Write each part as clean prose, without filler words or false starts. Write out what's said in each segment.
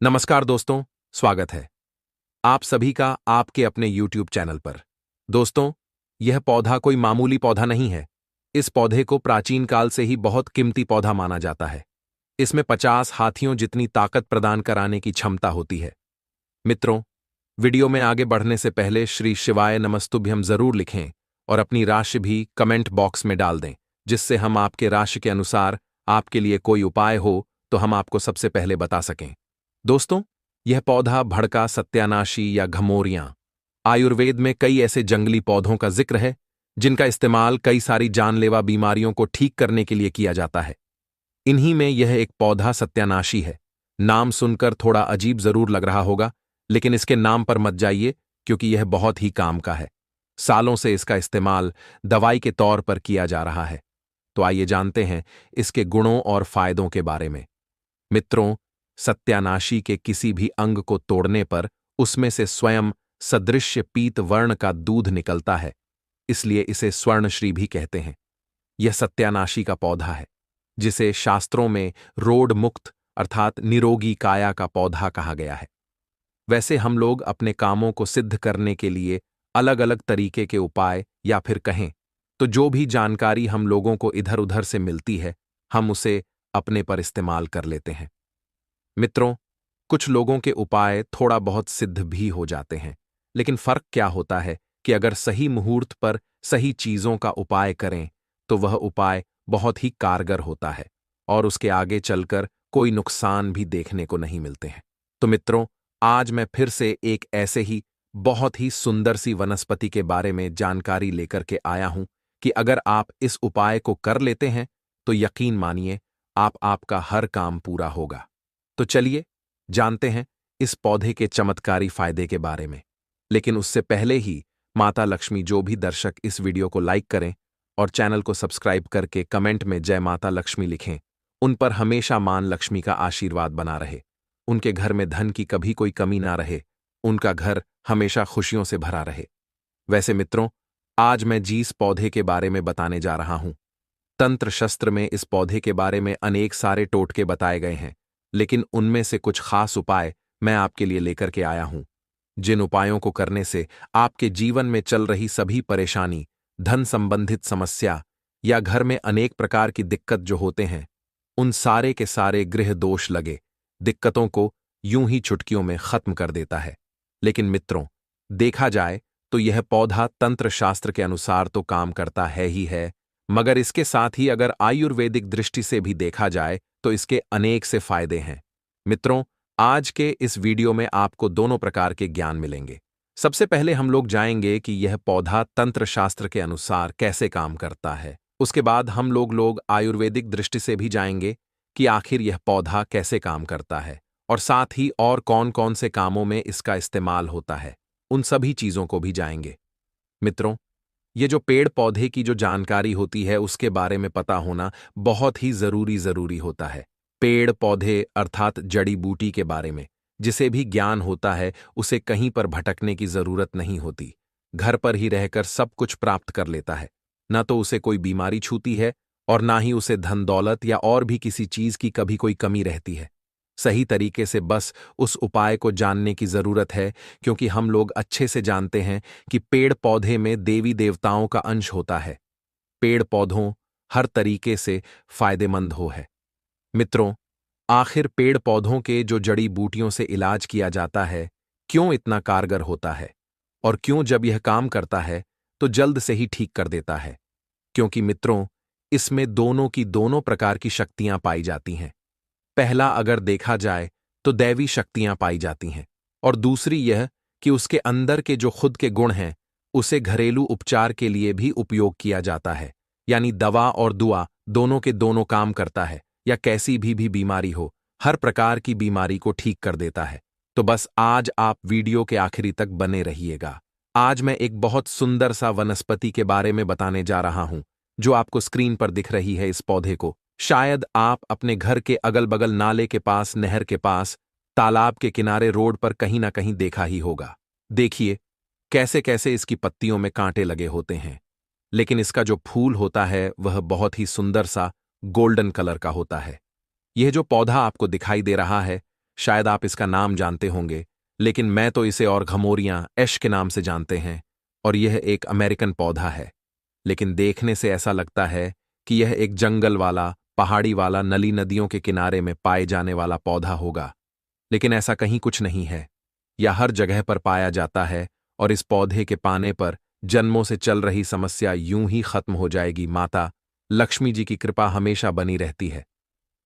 नमस्कार दोस्तों, स्वागत है आप सभी का आपके अपने YouTube चैनल पर। दोस्तों, यह पौधा कोई मामूली पौधा नहीं है। इस पौधे को प्राचीन काल से ही बहुत कीमती पौधा माना जाता है। इसमें 50 हाथियों जितनी ताकत प्रदान कराने की क्षमता होती है। मित्रों, वीडियो में आगे बढ़ने से पहले श्री शिवाय नमस्तुभ्यम जरूर लिखें और अपनी राशि भी कमेंट बॉक्स में डाल दें, जिससे हम आपके राशि के अनुसार आपके लिए कोई उपाय हो तो हम आपको सबसे पहले बता सकें। दोस्तों, यह पौधा भड़का, सत्यानाशी या घमौरियां। आयुर्वेद में कई ऐसे जंगली पौधों का जिक्र है जिनका इस्तेमाल कई सारी जानलेवा बीमारियों को ठीक करने के लिए किया जाता है। इन्हीं में यह एक पौधा सत्यानाशी है। नाम सुनकर थोड़ा अजीब जरूर लग रहा होगा, लेकिन इसके नाम पर मत जाइए, क्योंकि यह बहुत ही काम का है। सालों से इसका इस्तेमाल दवाई के तौर पर किया जा रहा है। तो आइए जानते हैं इसके गुणों और फायदों के बारे में। मित्रों, सत्यानाशी के किसी भी अंग को तोड़ने पर उसमें से स्वयं सदृश्य पीत वर्ण का दूध निकलता है, इसलिए इसे स्वर्णश्री भी कहते हैं। यह सत्यानाशी का पौधा है, जिसे शास्त्रों में रोग मुक्त अर्थात निरोगी काया का पौधा कहा गया है। वैसे हम लोग अपने कामों को सिद्ध करने के लिए अलग अलग तरीके के उपाय या फिर कहें तो जो भी जानकारी हम लोगों को इधर उधर से मिलती है, हम उसे अपने पर इस्तेमाल कर लेते हैं। मित्रों, कुछ लोगों के उपाय थोड़ा बहुत सिद्ध भी हो जाते हैं, लेकिन फर्क क्या होता है कि अगर सही मुहूर्त पर सही चीजों का उपाय करें तो वह उपाय बहुत ही कारगर होता है और उसके आगे चलकर कोई नुकसान भी देखने को नहीं मिलते हैं। तो मित्रों, आज मैं फिर से एक ऐसे ही बहुत ही सुंदर सी वनस्पति के बारे में जानकारी लेकर के आया हूं कि अगर आप इस उपाय को कर लेते हैं तो यकीन मानिए आपका हर काम पूरा होगा। तो चलिए जानते हैं इस पौधे के चमत्कारी फायदे के बारे में। लेकिन उससे पहले ही माता लक्ष्मी, जो भी दर्शक इस वीडियो को लाइक करें और चैनल को सब्सक्राइब करके कमेंट में जय माता लक्ष्मी लिखें, उन पर हमेशा मां लक्ष्मी का आशीर्वाद बना रहे, उनके घर में धन की कभी कोई कमी ना रहे, उनका घर हमेशा खुशियों से भरा रहे। वैसे मित्रों, आज मैं जिस पौधे के बारे में बताने जा रहा हूं, तंत्र शस्त्र में इस पौधे के बारे में अनेक सारे टोटके बताए गए हैं, लेकिन उनमें से कुछ खास उपाय मैं आपके लिए लेकर के आया हूं, जिन उपायों को करने से आपके जीवन में चल रही सभी परेशानी, धन संबंधित समस्या या घर में अनेक प्रकार की दिक्कत जो होते हैं, उन सारे के सारे गृह दोष लगे दिक्कतों को यूं ही चुटकियों में खत्म कर देता है। लेकिन मित्रों, देखा जाए तो यह पौधा तंत्र शास्त्र के अनुसार तो काम करता है ही है, मगर इसके साथ ही अगर आयुर्वेदिक दृष्टि से भी देखा जाए तो इसके अनेक से फायदे हैं। मित्रों, आज के इस वीडियो में आपको दोनों प्रकार के ज्ञान मिलेंगे। सबसे पहले हम लोग जाएंगे कि यह पौधा तंत्र शास्त्र के अनुसार कैसे काम करता है। उसके बाद हम लोग आयुर्वेदिक दृष्टि से भी जाएंगे कि आखिर यह पौधा कैसे काम करता है और साथ ही और कौन कौन से कामों में इसका इस्तेमाल होता है, उन सभी चीजों को भी जाएंगे। मित्रों, ये जो पेड़ पौधे की जो जानकारी होती है उसके बारे में पता होना बहुत ही जरूरी होता है। पेड़ पौधे अर्थात जड़ी बूटी के बारे में जिसे भी ज्ञान होता है, उसे कहीं पर भटकने की जरूरत नहीं होती। घर पर ही रहकर सब कुछ प्राप्त कर लेता है। ना तो उसे कोई बीमारी छूती है और ना ही उसे धन दौलत या और भी किसी चीज की कभी कोई कमी रहती है। सही तरीके से बस उस उपाय को जानने की जरूरत है, क्योंकि हम लोग अच्छे से जानते हैं कि पेड़ पौधे में देवी देवताओं का अंश होता है। पेड़ पौधों हर तरीके से फायदेमंद हो है। मित्रों, आखिर पेड़ पौधों के जो जड़ी बूटियों से इलाज किया जाता है क्यों इतना कारगर होता है, और क्यों जब यह काम करता है तो जल्द से ही ठीक कर देता है? क्योंकि मित्रों, इसमें दोनों की दोनों प्रकार की शक्तियां पाई जाती हैं। पहला अगर देखा जाए तो दैवी शक्तियां पाई जाती हैं, और दूसरी यह कि उसके अंदर के जो खुद के गुण हैं उसे घरेलू उपचार के लिए भी उपयोग किया जाता है। यानी दवा और दुआ दोनों के दोनों काम करता है, या कैसी भी बीमारी हो, हर प्रकार की बीमारी को ठीक कर देता है। तो बस आज आप वीडियो के आखिरी तक बने रहिएगा। आज मैं एक बहुत सुंदर सा वनस्पति के बारे में बताने जा रहा हूं, जो आपको स्क्रीन पर दिख रही है। इस पौधे को शायद आप अपने घर के अगल बगल नाले के पास, नहर के पास, तालाब के किनारे, रोड पर कहीं ना कहीं देखा ही होगा। देखिए कैसे कैसे इसकी पत्तियों में कांटे लगे होते हैं, लेकिन इसका जो फूल होता है वह बहुत ही सुंदर सा गोल्डन कलर का होता है। यह जो पौधा आपको दिखाई दे रहा है, शायद आप इसका नाम जानते होंगे, लेकिन मैं तो इसे और घमोरियां ऐश के नाम से जानते हैं। और यह एक अमेरिकन पौधा है, लेकिन देखने से ऐसा लगता है कि यह एक जंगल वाला, पहाड़ी वाला, नली नदियों के किनारे में पाए जाने वाला पौधा होगा। लेकिन ऐसा कहीं कुछ नहीं है। यह हर जगह पर पाया जाता है और इस पौधे के पाने पर जन्मों से चल रही समस्या यूं ही खत्म हो जाएगी। माता लक्ष्मी जी की कृपा हमेशा बनी रहती है।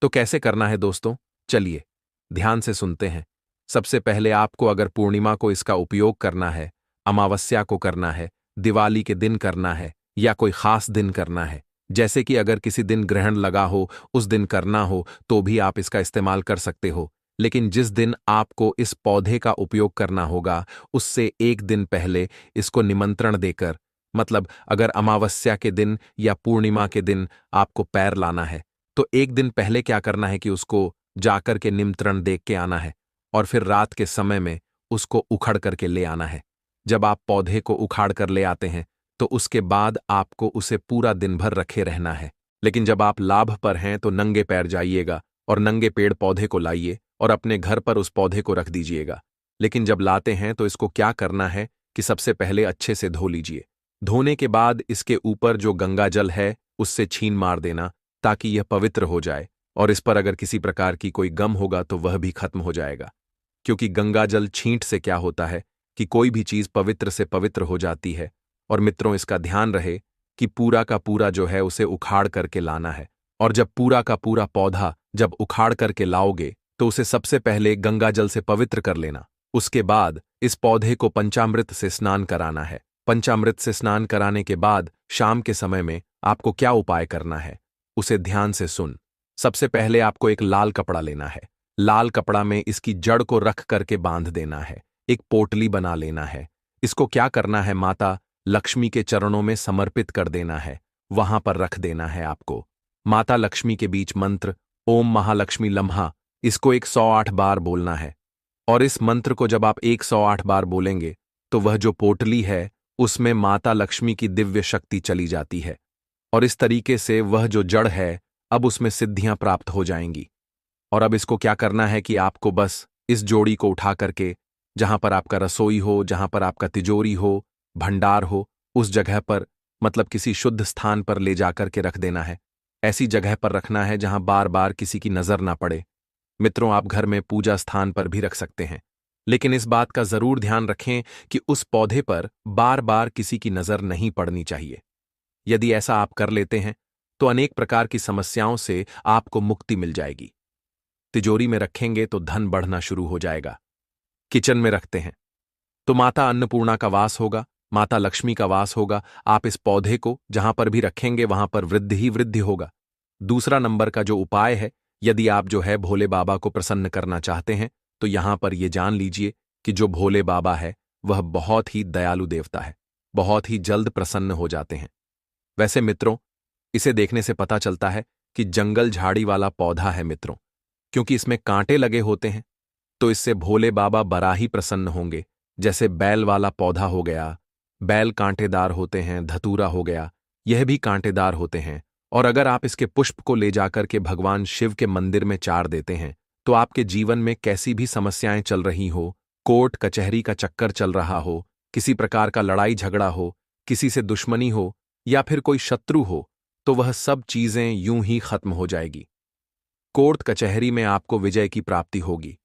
तो कैसे करना है दोस्तों? चलिए ध्यान से सुनते हैं। सबसे पहले आपको अगर पूर्णिमा को इसका उपयोग करना है, अमावस्या को करना है, दिवाली के दिन करना है या कोई खास दिन करना है, जैसे कि अगर किसी दिन ग्रहण लगा हो, उस दिन करना हो, तो भी आप इसका इस्तेमाल कर सकते हो। लेकिन जिस दिन आपको इस पौधे का उपयोग करना होगा, उससे एक दिन पहले इसको निमंत्रण देकर, मतलब अगर अमावस्या के दिन या पूर्णिमा के दिन आपको पैर लाना है, तो एक दिन पहले क्या करना है कि उसको जाकर के निमंत्रण देख के आना है और फिर रात के समय में उसको उखड़ करके ले आना है। जब आप पौधे को उखाड़ कर ले आते हैं, तो उसके बाद आपको उसे पूरा दिन भर रखे रहना है। लेकिन जब आप लाभ पर हैं तो नंगे पैर जाइएगा और नंगे पेड़ पौधे को लाइए और अपने घर पर उस पौधे को रख दीजिएगा। लेकिन जब लाते हैं तो इसको क्या करना है कि सबसे पहले अच्छे से धो लीजिए। धोने के बाद इसके ऊपर जो गंगा जल है उससे छीन मार देना, ताकि यह पवित्र हो जाए, और इस पर अगर किसी प्रकार की कोई गम होगा तो वह भी खत्म हो जाएगा। क्योंकि गंगा जल छींट से क्या होता है कि कोई भी चीज पवित्र से पवित्र हो जाती है। और मित्रों, इसका ध्यान रहे कि पूरा का पूरा जो है उसे उखाड़ करके लाना है। और जब पूरा का पूरा पौधा जब उखाड़ करके लाओगे तो उसे सबसे पहले गंगा जल से पवित्र कर लेना। उसके बाद इस पौधे को पंचामृत से स्नान कराना है। पंचामृत से स्नान कराने के बाद शाम के समय में आपको क्या उपाय करना है, उसे ध्यान से सुन। सबसे पहले आपको एक लाल कपड़ा लेना है। लाल कपड़ा में इसकी जड़ को रख करके बांध देना है। एक पोटली बना लेना है। इसको क्या करना है, माता लक्ष्मी के चरणों में समर्पित कर देना है। वहां पर रख देना है आपको। माता लक्ष्मी के बीच मंत्र ओम महालक्ष्मी लम्हा, इसको 108 बार बोलना है। और इस मंत्र को जब आप 108 बार बोलेंगे तो वह जो पोटली है उसमें माता लक्ष्मी की दिव्य शक्ति चली जाती है, और इस तरीके से वह जो जड़ है अब उसमें सिद्धियां प्राप्त हो जाएंगी। और अब इसको क्या करना है कि आपको बस इस जोड़ी को उठा करके जहां पर आपका रसोई हो, जहां पर आपका तिजोरी हो, भंडार हो, उस जगह पर, मतलब किसी शुद्ध स्थान पर ले जाकर के रख देना है। ऐसी जगह पर रखना है जहां बार बार किसी की नजर ना पड़े। मित्रों, आप घर में पूजा स्थान पर भी रख सकते हैं, लेकिन इस बात का जरूर ध्यान रखें कि उस पौधे पर बार बार किसी की नजर नहीं पड़नी चाहिए। यदि ऐसा आप कर लेते हैं तो अनेक प्रकार की समस्याओं से आपको मुक्ति मिल जाएगी। तिजोरी में रखेंगे तो धन बढ़ना शुरू हो जाएगा। किचन में रखते हैं तो माता अन्नपूर्णा का वास होगा, माता लक्ष्मी का वास होगा। आप इस पौधे को जहां पर भी रखेंगे वहां पर वृद्धि ही वृद्धि होगा। दूसरा नंबर का जो उपाय है, यदि आप जो है भोले बाबा को प्रसन्न करना चाहते हैं, तो यहां पर यह जान लीजिए कि जो भोले बाबा है वह बहुत ही दयालु देवता है, बहुत ही जल्द प्रसन्न हो जाते हैं। वैसे मित्रों, इसे देखने से पता चलता है कि जंगल झाड़ी वाला पौधा है मित्रों, क्योंकि इसमें कांटे लगे होते हैं, तो इससे भोले बाबा बड़ा ही प्रसन्न होंगे। जैसे बैल वाला पौधा हो गया, बैल कांटेदार होते हैं, धतूरा हो गया, यह भी कांटेदार होते हैं। और अगर आप इसके पुष्प को ले जाकर के भगवान शिव के मंदिर में चार देते हैं, तो आपके जीवन में कैसी भी समस्याएं चल रही हो, कोर्ट कचहरी का चक्कर चल रहा हो, किसी प्रकार का लड़ाई झगड़ा हो, किसी से दुश्मनी हो या फिर कोई शत्रु हो, तो वह सब चीजें यूं ही खत्म हो जाएगी। कोर्ट कचहरी में आपको विजय की प्राप्ति होगी।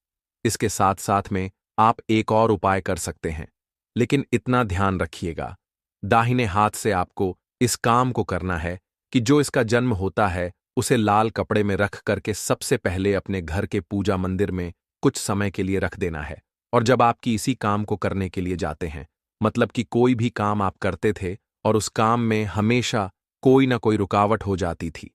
इसके साथ साथ में आप एक और उपाय कर सकते हैं, लेकिन इतना ध्यान रखिएगा, दाहिने हाथ से आपको इस काम को करना है कि जो इसका जन्म होता है उसे लाल कपड़े में रख करके सबसे पहले अपने घर के पूजा मंदिर में कुछ समय के लिए रख देना है। और जब आपकी इसी काम को करने के लिए जाते हैं, मतलब कि कोई भी काम आप करते थे और उस काम में हमेशा कोई ना कोई रुकावट हो जाती थी,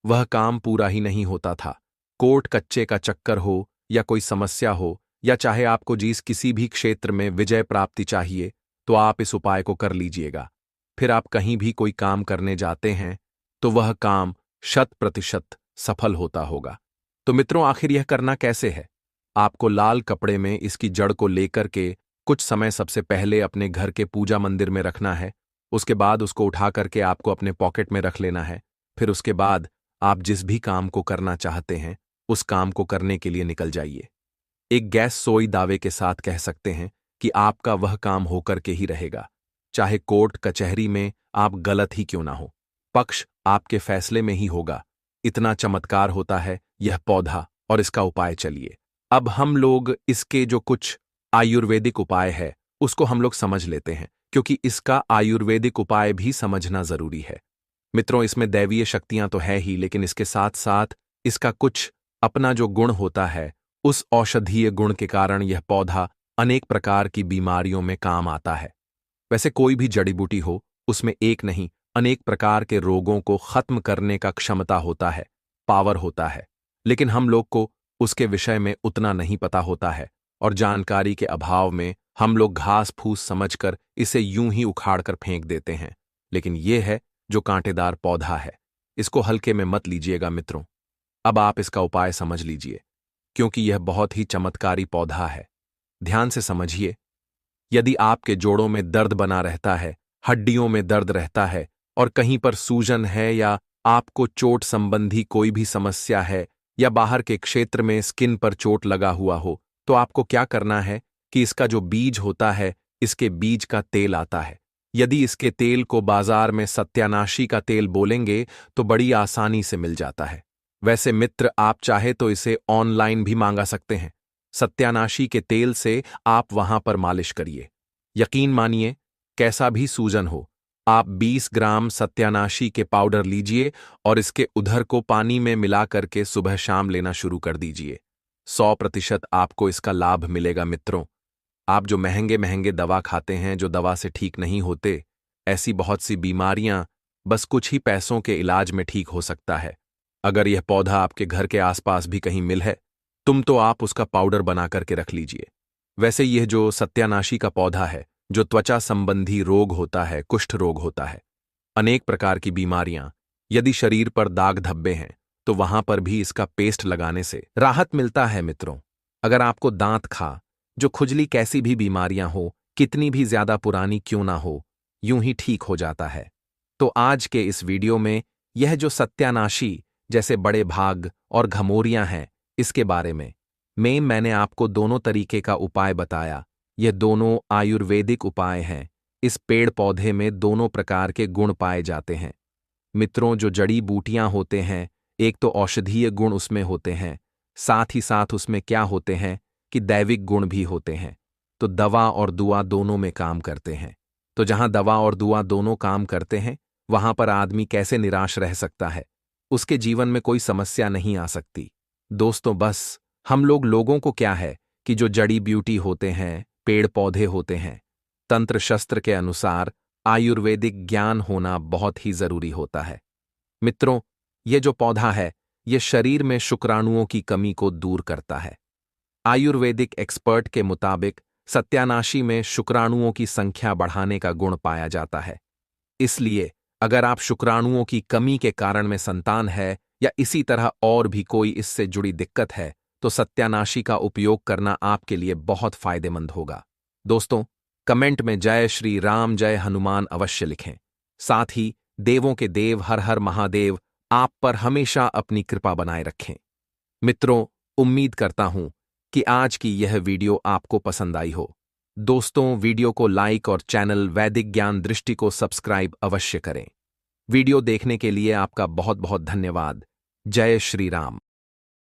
वह काम पूरा ही नहीं होता था, कोर्ट कच्चे का चक्कर हो या कोई समस्या हो, या चाहे आपको जिस किसी भी क्षेत्र में विजय प्राप्ति चाहिए, तो आप इस उपाय को कर लीजिएगा। फिर आप कहीं भी कोई काम करने जाते हैं तो वह काम 100% सफल होता होगा। तो मित्रों, आखिर यह करना कैसे है? आपको लाल कपड़े में इसकी जड़ को लेकर के कुछ समय सबसे पहले अपने घर के पूजा मंदिर में रखना है। उसके बाद उसको उठा करके आपको अपने पॉकेट में रख लेना है। फिर उसके बाद आप जिस भी काम को करना चाहते हैं उस काम को करने के लिए निकल जाइए। एक गैस सोई दावे के साथ कह सकते हैं कि आपका वह काम होकर के ही रहेगा, चाहे कोर्ट कचहरी में आप गलत ही क्यों ना हो, पक्ष आपके फैसले में ही होगा। इतना चमत्कार होता है यह पौधा और इसका उपाय। चलिए अब हम लोग इसके जो कुछ आयुर्वेदिक उपाय है उसको हम लोग समझ लेते हैं, क्योंकि इसका आयुर्वेदिक उपाय भी समझना जरूरी है। मित्रों, इसमें दैवीय शक्तियां तो है ही, लेकिन इसके साथ साथ इसका कुछ अपना जो गुण होता है, उस औषधीय गुण के कारण यह पौधा अनेक प्रकार की बीमारियों में काम आता है। वैसे कोई भी जड़ी बूटी हो, उसमें एक नहीं अनेक प्रकार के रोगों को खत्म करने का क्षमता होता है, पावर होता है, लेकिन हम लोग को उसके विषय में उतना नहीं पता होता है और जानकारी के अभाव में हम लोग घास फूस समझकर इसे यूं ही उखाड़ कर फेंक देते हैं। लेकिन यह है जो कांटेदार पौधा है, इसको हल्के में मत लीजिएगा मित्रों। अब आप इसका उपाय समझ लीजिए, क्योंकि यह बहुत ही चमत्कारी पौधा है। ध्यान से समझिए। यदि आपके जोड़ों में दर्द बना रहता है, हड्डियों में दर्द रहता है और कहीं पर सूजन है, या आपको चोट संबंधी कोई भी समस्या है, या बाहर के क्षेत्र में स्किन पर चोट लगा हुआ हो, तो आपको क्या करना है कि इसका जो बीज होता है, इसके बीज का तेल आता है। यदि इसके तेल को बाजार में सत्यानाशी का तेल बोलेंगे तो बड़ी आसानी से मिल जाता है। वैसे मित्र, आप चाहे तो इसे ऑनलाइन भी मांगा सकते हैं। सत्यानाशी के तेल से आप वहां पर मालिश करिए। यकीन मानिए, कैसा भी सूजन हो, आप 20 ग्राम सत्यानाशी के पाउडर लीजिए और इसके उधर को पानी में मिला करके सुबह शाम लेना शुरू कर दीजिए। 100% आपको इसका लाभ मिलेगा मित्रों। आप जो महंगे महंगे दवा खाते हैं, जो दवा से ठीक नहीं होते, ऐसी बहुत सी बीमारियां बस कुछ ही पैसों के इलाज में ठीक हो सकता है। अगर यह पौधा आपके घर के आसपास भी कहीं मिल है, तो आप उसका पाउडर बना करके रख लीजिए। वैसे यह जो सत्यानाशी का पौधा है, जो त्वचा संबंधी रोग होता है, कुष्ठ रोग होता है, अनेक प्रकार की बीमारियां, यदि शरीर पर दाग धब्बे हैं तो वहां पर भी इसका पेस्ट लगाने से राहत मिलता है मित्रों। अगर आपको दांत खा, जो खुजली, कैसी भी बीमारियां हो, कितनी भी ज्यादा पुरानी क्यों ना हो, यूं ही ठीक हो जाता है। तो आज के इस वीडियो में यह जो सत्यानाशी जैसे बड़े भाग और घमोरियां हैं, इसके बारे में मैंने आपको दोनों तरीके का उपाय बताया। ये दोनों आयुर्वेदिक उपाय हैं। इस पेड़ पौधे में दोनों प्रकार के गुण पाए जाते हैं मित्रों। जो जड़ी बूटियां होते हैं, एक तो औषधीय गुण उसमें होते हैं, साथ ही साथ उसमें क्या होते हैं कि दैविक गुण भी होते हैं। तो दवा और दुआ दोनों में काम करते हैं। तो जहां दवा और दुआ दोनों काम करते हैं, वहां पर आदमी कैसे निराश रह सकता है, उसके जीवन में कोई समस्या नहीं आ सकती। दोस्तों, बस हम लोगों को क्या है कि जो जड़ी ब्यूटी होते हैं, पेड़ पौधे होते हैं, तंत्र शस्त्र के अनुसार आयुर्वेदिक ज्ञान होना बहुत ही जरूरी होता है मित्रों। ये जो पौधा है, ये शरीर में शुक्राणुओं की कमी को दूर करता है। आयुर्वेदिक एक्सपर्ट के मुताबिक सत्यानाशी में शुक्राणुओं की संख्या बढ़ाने का गुण पाया जाता है। इसलिए अगर आप शुक्राणुओं की कमी के कारण में संतान है, या इसी तरह और भी कोई इससे जुड़ी दिक्कत है, तो सत्यानाशी का उपयोग करना आपके लिए बहुत फायदेमंद होगा। दोस्तों, कमेंट में जय श्री राम, जय हनुमान अवश्य लिखें। साथ ही देवों के देव हर हर महादेव आप पर हमेशा अपनी कृपा बनाए रखें। मित्रों, उम्मीद करता हूं कि आज की यह वीडियो आपको पसंद आई हो। दोस्तों, वीडियो को लाइक और चैनल वैदिक ज्ञान दृष्टि को सब्सक्राइब अवश्य करें। वीडियो देखने के लिए आपका बहुत बहुत धन्यवाद। जय श्री राम।